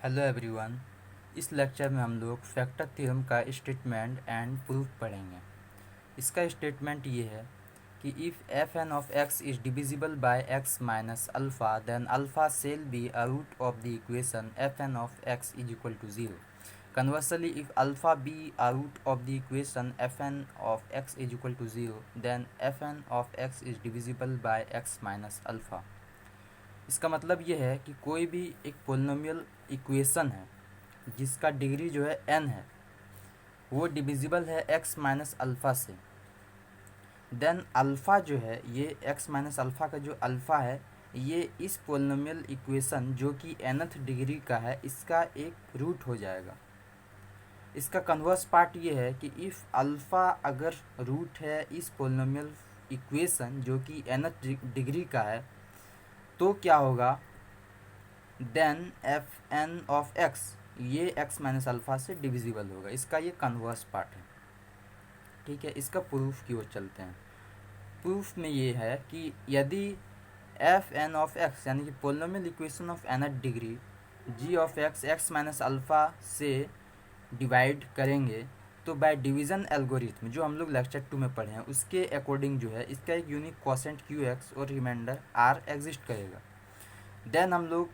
Hello everyone. इस lecture में हम लोग फैक्टर थ्योरम का स्टेटमेंट एंड प्रूफ पढ़ेंगे। इसका स्टेटमेंट ये है कि if F N of X is divisible by X minus alpha then alpha shall be a root of the equation F N of X is equal to zero. Conversely, if alpha be a root of the equation fn of x is equal to 0, then fn of x is divisible by x minus alpha। इसका मतलब ये है कि कोई भी एक polynomial equation है जिसका डिग्री जो है n है, वो डिविजिबल है x माइनस अल्फ़ा से। देन अल्फ़ा जो है, ये x माइनस अल्फ़ा का जो अल्फ़ा है, ये इस पोलिनोमियल इक्वेशन जो कि nth डिग्री का है, इसका एक रूट हो जाएगा। इसका कन्वर्स पार्ट ये है कि इफ़ अल्फ़ा अगर रूट है इस पोलिनोमियल इक्वेशन जो कि nth डिग्री का है, तो क्या होगा, then F N of X ये x माइनस अल्फ़ा से डिविजिबल होगा। इसका ये कन्वर्स पार्ट है। ठीक है, इसका प्रूफ की ओर चलते हैं। प्रूफ में ये है कि यदि एफ एन ऑफ एक्स यानी कि polynomial equation of nth degree G of X X minus alpha से डिवाइड करेंगे तो बाय डिवीज़न एल्गोरिथम जो हम लोग लेक्चर 2 में पढ़े हैं उसके अकॉर्डिंग जो है इसका एक यूनिक क्वोशेंट क्यू एक्स और रिमाइंडर आर एग्जिस्ट करेगा। देन हम लोग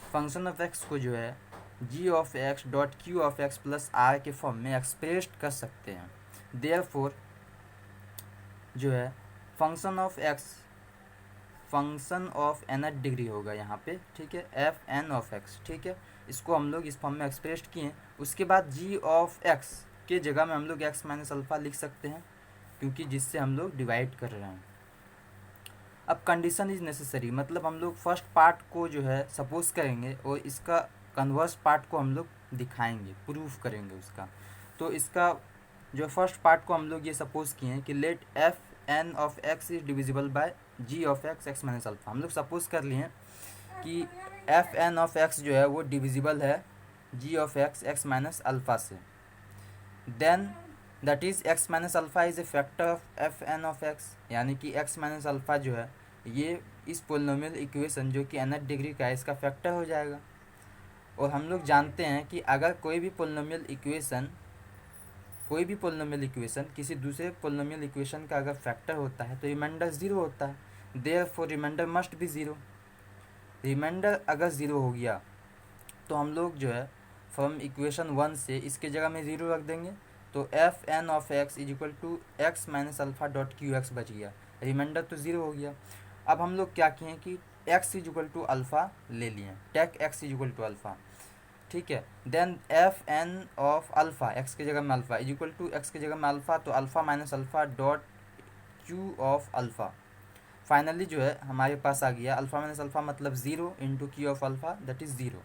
फंक्शन ऑफ एक्स को जो है G of X dot Q of X plus R के फॉर्म में एक्सप्रेस्ड कर सकते हैं। देयरफॉर जो है function of X function of nth degree होगा यहाँ पे। ठीक है, एफ एन ऑफ एक्स। ठीक है, इसको हम लोग इस फॉर्म में एक्सप्रेस्ड किए। उसके बाद जी ऑफ एक्स के जगह में हम लोग एक्स माइनस अल्फ़ा लिख सकते हैं क्योंकि जिससे हम लोग डिवाइड कर रहे हैं। अब कंडीशन इज नेसेसरी, मतलब हम लोग फर्स्ट पार्ट को जो है सपोज करेंगे और इसका कन्वर्स पार्ट को हम लोग दिखाएंगे, प्रूफ करेंगे उसका। तो इसका जो फर्स्ट पार्ट को हम लोग ये सपोज किए हैं कि let F N of X is divisible by G of X X minus alpha. हम लोग सपोज कर लिए कि एफ एन ऑफ एक्स जो है वो डिविजिबल है G of X X minus alpha से। Then that is X minus alpha is a factor of F N of X, यानी कि एक्स माइनस अल्फ़ा जो है ये इस पोलिनोमियल इक्वेशन जो कि nth डिग्री का है इसका फैक्टर हो जाएगा। और हम लोग जानते हैं कि अगर कोई भी पोलिनोमियल इक्वेशन किसी दूसरे पोलिनोमियल इक्वेशन का अगर फैक्टर होता है तो रिमाइंडर ज़ीरो होता है। Therefore remainder must be zero. Remainder अगर ज़ीरो हो गया तो हम लोग जो है फ्रॉम इक्वेशन 1 से इसके जगह में ज़ीरो रख देंगे, तो F N of X is equal to X minus alpha dot Q X बच गया। रिमाइंडर तो ज़ीरो हो गया। अब हम लोग क्या किए कि x is equal to alpha ले लिए, take x is equal to alpha. ठीक है, then F N of alpha X के जगह में alpha is equal to X के जगह में अल्फ़ा, तो alpha minus alpha dot Q of alpha. Finally जो है हमारे पास आ गया अल्फ़ा माइनस अल्फ़ा मतलब zero into Q of alpha that is zero.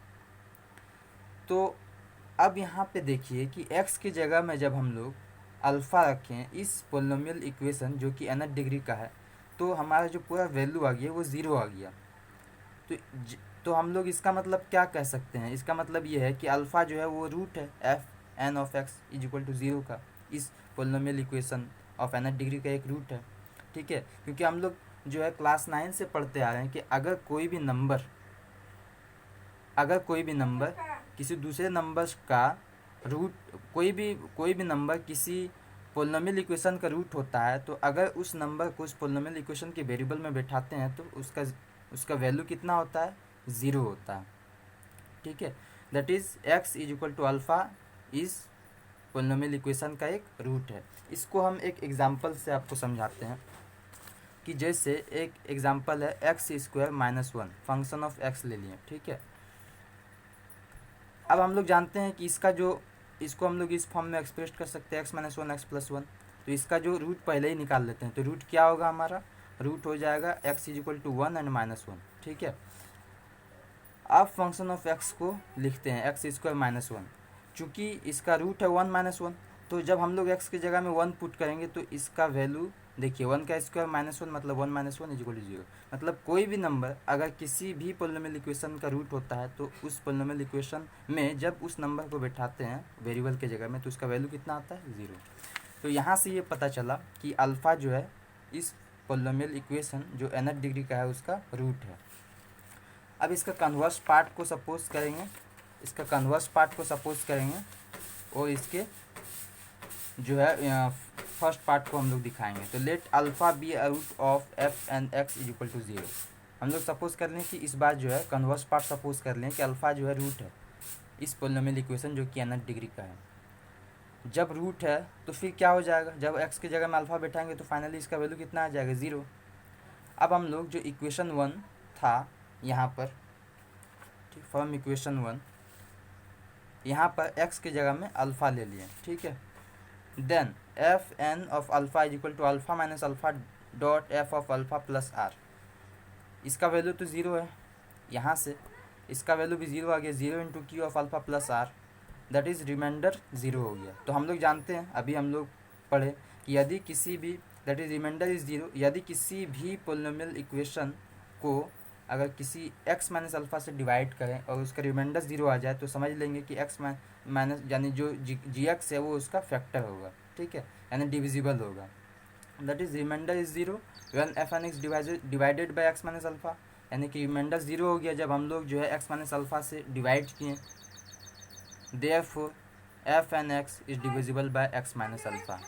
तो अब यहाँ पे देखिए कि x की जगह में जब हम लोग अल्फ़ा रखें इस पोलिनोमियल इक्वेशन जो कि nth डिग्री का है, तो हमारा जो पूरा वैल्यू आ गया वो ज़ीरो आ गया। तो तो हम लोग इसका मतलब क्या कह सकते हैं, इसका मतलब ये है कि अल्फ़ा जो है वो रूट है F N of X is equal to zero का, इस polynomial equation of nth degree का एक रूट है। ठीक है, क्योंकि हम लोग जो है क्लास 9 से पढ़ते आ रहे हैं कि अगर कोई भी नंबर किसी दूसरे नंबर का रूट, कोई भी नंबर किसी पोलिनोमियल इक्वेशन का रूट होता है, तो अगर उस नंबर को उस पोलिनोमियल इक्वेशन के वेरिएबल में बैठाते हैं तो उसका वैल्यू कितना होता है, ज़ीरो होता है। ठीक है, that is X is equal to alpha इस पोलिनोमियल इक्वेशन का एक रूट है। इसको हम एक एग्जांपल से आपको समझाते हैं कि जैसे एक एग्जांपल है x square minus one, function of x ले लिए। ठीक है, अब हम लोग जानते हैं कि इसको हम लोग इस फॉर्म में एक्सप्रेस कर सकते हैं x minus one x plus one. तो इसका जो रूट पहले ही निकाल लेते हैं, तो रूट क्या होगा, हमारा रूट हो जाएगा X is equal to one and minus one. ठीक है, अब फंक्शन ऑफ एक्स को लिखते हैं एक्स स्क्वायर माइनस वन। चूँकि इसका रूट है वन माइनस वन, तो जब हम लोग एक्स की जगह में वन पुट करेंगे तो इसका वैल्यू देखिए, वन का स्क्वायर माइनस वन मतलब one minus one is equal to zero. मतलब कोई भी नंबर अगर किसी भी पोलिनोमियल इक्वेशन का रूट होता है तो उस पोलिनोमियल इक्वेशन में जब उस नंबर को बैठाते हैं वेरिएबल के जगह में तो उसका वैल्यू कितना आता है, ज़ीरो। तो यहाँ से ये पता चला कि अल्फ़ा जो है इस पोलिनोमियल इक्वेशन जो nth डिग्री का है उसका रूट है। अब इसका कन्वर्स पार्ट को सपोज करेंगे इसका कन्वर्स पार्ट को सपोज करेंगे और इसके जो है फर्स्ट पार्ट को हम लोग दिखाएंगे। तो let alpha be a root of F N X is equal to 0। हम लोग सपोज कर लें कि इस बार जो है कन्वर्स पार्ट सपोज कर लें कि अल्फ़ा जो है रूट है इस पोलिनोमियल इक्वेशन जो कि nth डिग्री का है। जब रूट है तो फिर क्या हो जाएगा, जब एक्स की जगह में अल्फ़ा बैठाएंगे तो फाइनली इसका वैल्यू कितना आ जाएगा, 0। अब हम लोग जो इक्वेशन 1 था यहाँ पर, ठीक, फ्रॉम इक्वेशन 1 यहाँ पर एक्स की जगह में अल्फ़ा ले लिए, ठीक है। Then F N of alpha is equal to alpha minus alpha dot F of alpha plus R. इसका वैल्यू तो 0 है, यहाँ से इसका वैल्यू भी 0 आ गया, 0 into Q of alpha plus R, that is remainder 0 हो गया। तो हम लोग जानते हैं, अभी हम लोग पढ़े कि यदि किसी भी दैट इज़ रिमाइंडर इज़ 0, यदि किसी भी पोलिनोमियल इक्वेशन को अगर किसी x माइनस अल्फ़ा से डिवाइड करें और उसका रिमाइंडर 0 आ जाए तो समझ लेंगे कि x माइनस यानी जो जी एक्स है वो उसका फैक्टर होगा, ठीक है, यानी डिविजिबल होगा। That is remainder is 0 when F N X divided by X minus alpha, यानी कि रिमाइंडर 0 हो गया जब हम लोग जो है एक्स माइनस अल्फ़ा से डिवाइड किए। Therefore F N X is divisible by X minus alpha.